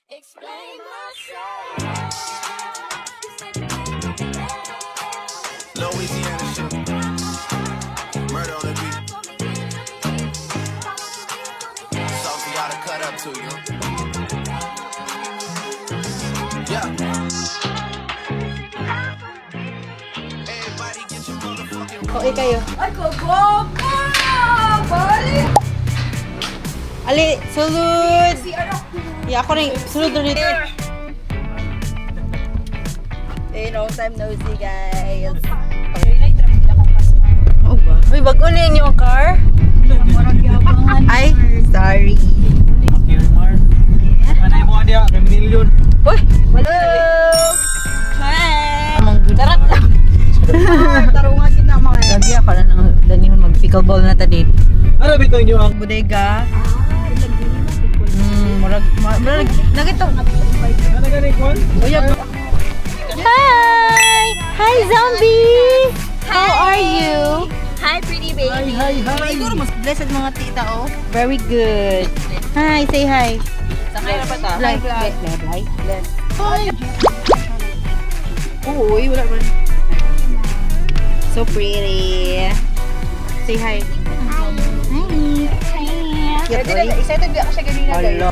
Explain myself. Louisiana shit. Murder on the beat. Something gotta cut up to you. Yeah. Everybody get your motherfucking Okay kayo. Ay, kagoka! Balik! Ali, sulod! Si ano? Yeah, ako rin. Sulod ulit. Hey, long time no see, guys. Oh ba? Uy, bago na yun yung car? Ay, sorry. Mar. Mana yung mga dia? Kay Manilyon. Uy! Hello! Hi! Amang gudarat lang. Tarungan kita mga. Lagi ako na nang danihon mag-pickleball na tadi. Ano bitaw niyo ang Bodega. Murag, nagito. ano gani kon? Hi! Hi, zombie! How are you? Hi, pretty baby. Hi. Siguro mas blessed mga tita, oh. Very good. Hi, say hi. Sakay na ba ta? Bless. Hi. Oo, wala man. So pretty. Say hi. Hi. Cute, oy. Excited di ako siya ganina, guys. Hello.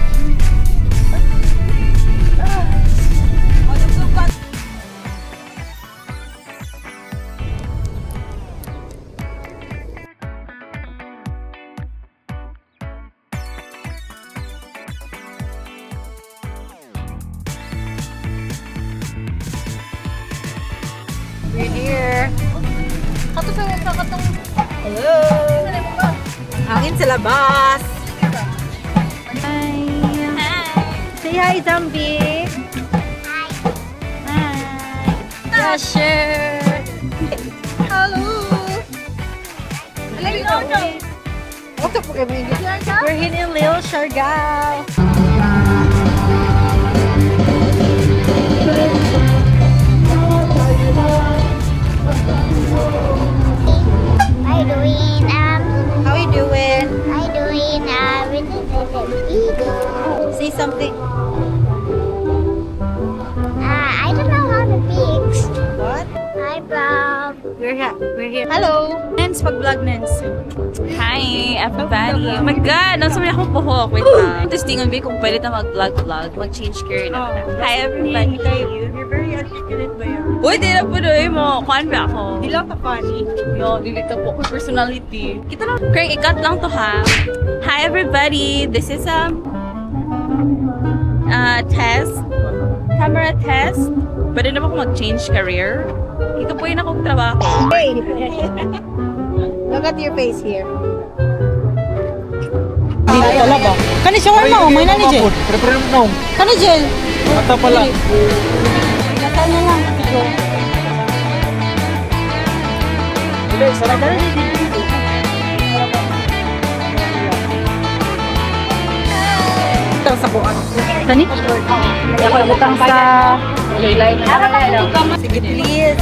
We're here. Kato sa mga katong... Hello. Hangin sa labas. Hi. Say hi, zombie. Hi. Dasher. Hello! Alay, no, no. We're here in Lil Siargao. How you doing? How you doing? How you doing? Say something. I don't know how to fix. What? Hi, Bob. We're here. Hello. Nens, pag-vlog, Nens. Hi, everybody. Oh my God! Nasa may akong buhok. Wait lang. Testingan ba kung pwede na mag-vlog. Mag-change career na. Hi, everybody. You're very articulate ba yun? Uy, di na po doon mo. Kuhan ba ako? Di lang ka funny. Yo, dili ka po ko personality. Kita lang. Craig, ikat lang to ha. Hi, everybody. This is test. Camera test. Pwede na ba ako mag-change career? Ika po yun akong trabaho. Hey! Look at your face here. Dito talaga. Kani siya mo, may nani Jel. Prepare mo. Kani Jel. Mata pala. Kata na lang. Dili, sarap. Ito sa kuan. Kani? Ako butang sa light. Sige, please.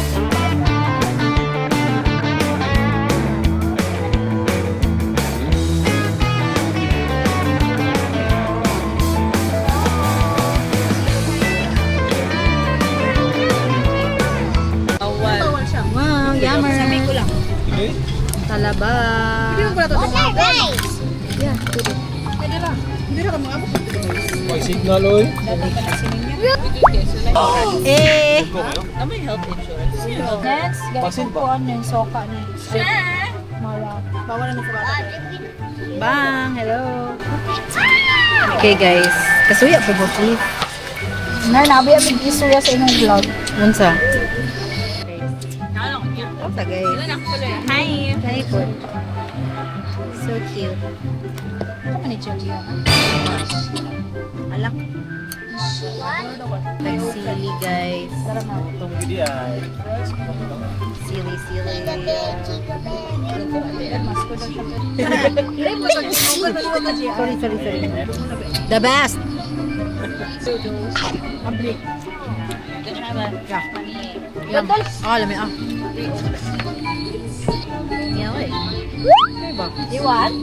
Wow, yummer. Sabi ko lang. Dili. Talaba. Okay, guys. Yeah, May signal oy. Eh. May health insurance. Next, Pasin ganito ba? po ano yung soka ni Mara. Bang, hello. Okay guys, kasuya po mo please. Nar, nabi ang istorya sa inyong vlog. Unsa? Unsa guys? Hi! Hi po. So cute. Ano ka ni Julia? Alak. Nagsili guys. Itong gidi ay. Sili. Sorry. The best. Yum. Oh, lami ah. Yeah, wait. You want?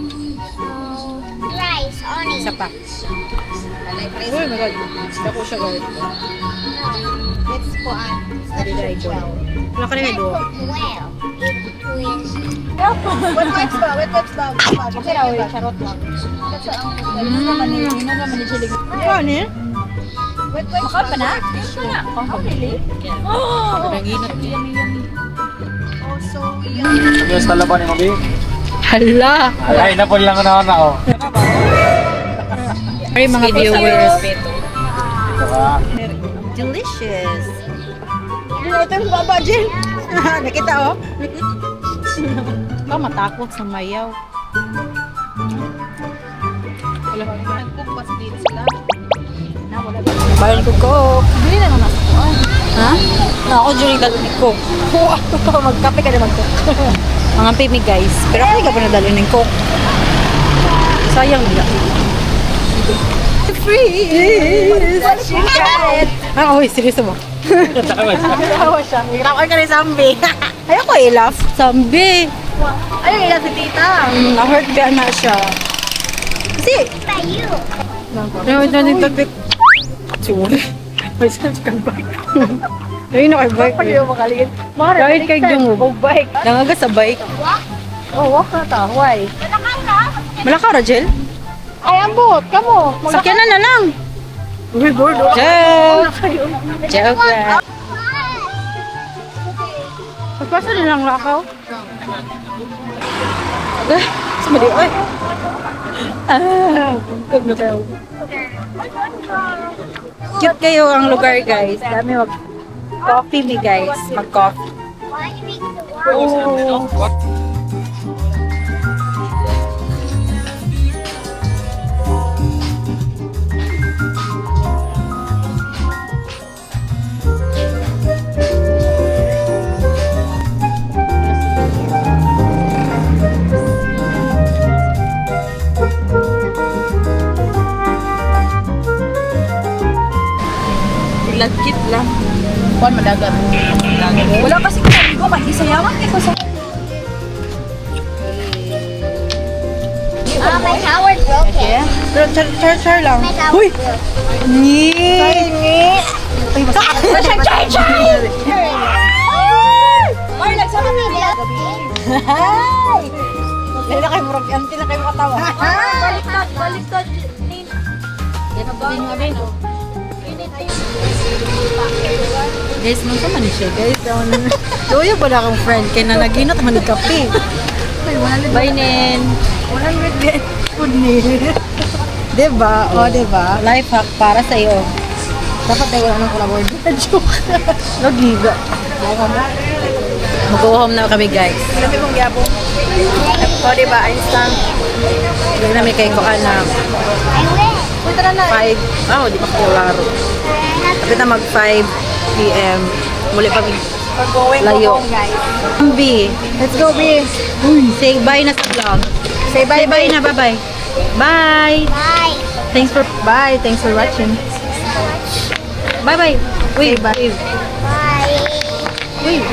rice on it. Isa pa. Uy, my God. Dako siya, guys. Let's go on. Wala ka rin do. Well, in between. What types ba? What types ba? Kasi raw, charot lang. Kasi ang galing naman ni Julie. Ano eh? What types Makal pa na? Oh, really? Naginat niya. Yes, talaban ni Mabi. Hala! Ay, napon lang na ako. Ay, mga viewers. Delicious. Ito yung baba, Jen. Nakita, oh. Ikaw matakot sa mayaw. Bayan ko ko. Bili na naman ako. Ha? Na ako during that week ko. Magkape ka naman ko. Mga pimi guys. Pero ako ka pa nadalo ng coke. Sayang nila. Freeze! Ah, oy, seryoso mo. Tawa siya. Ako ka rin sambi. Ayoko i-laugh. Sambi. Ayun, ila si tita. Na-hurt ka na siya. Kasi, By you. ayun na dito. Sorry. May sense ka ba? Ayun na kay bike. Pag yung makaligid. Kahit kay dungo. Bike. Nangaga sa bike. Oh, walk na ta. Why? Malaka ra, Jel? Ay, ambot. Kamo. Sakyan na lang. Reward. Joke! Joke lang. Pagpasa nilang lakaw. Sumali, oy. Cute kayo ang lugar, guys. Dami coffee me, guys. Mag-coffee. Why you make the water? Lagkit lang. Kuan madagat. Wala kasi kami ko, kasi sayawan ko sa... My tower broken. Pero char lang. My tower Uy! broken. Ngi! Ay, char! Or nagsama na nila. Hi! Dahil na kayo murag, anti na kayo makatawa. Baliktad. Guys, nung man siya, guys. Doyo ba na akong friend? Kaya na naginat man ng kape. Bye, Nen. 100 din. Food ni. Diba? O, diba? Life hack para sa iyo. Dapat tayo wala nang collabor. Joke. Nagiga. Mag-go home na kami, guys. Kami kong gyapon. O, diba? Einstein. Hindi namin kayo ko na I win. 5. Oh, di pa ko laro. Tapos na mag 5 p.m. Muli pa layo. B. Let's go, B. Say bye na sa vlog. Say bye na. Bye-bye. Bye. Bye. Thanks for watching. Bye-bye. Wait, bye. Bye. Wait.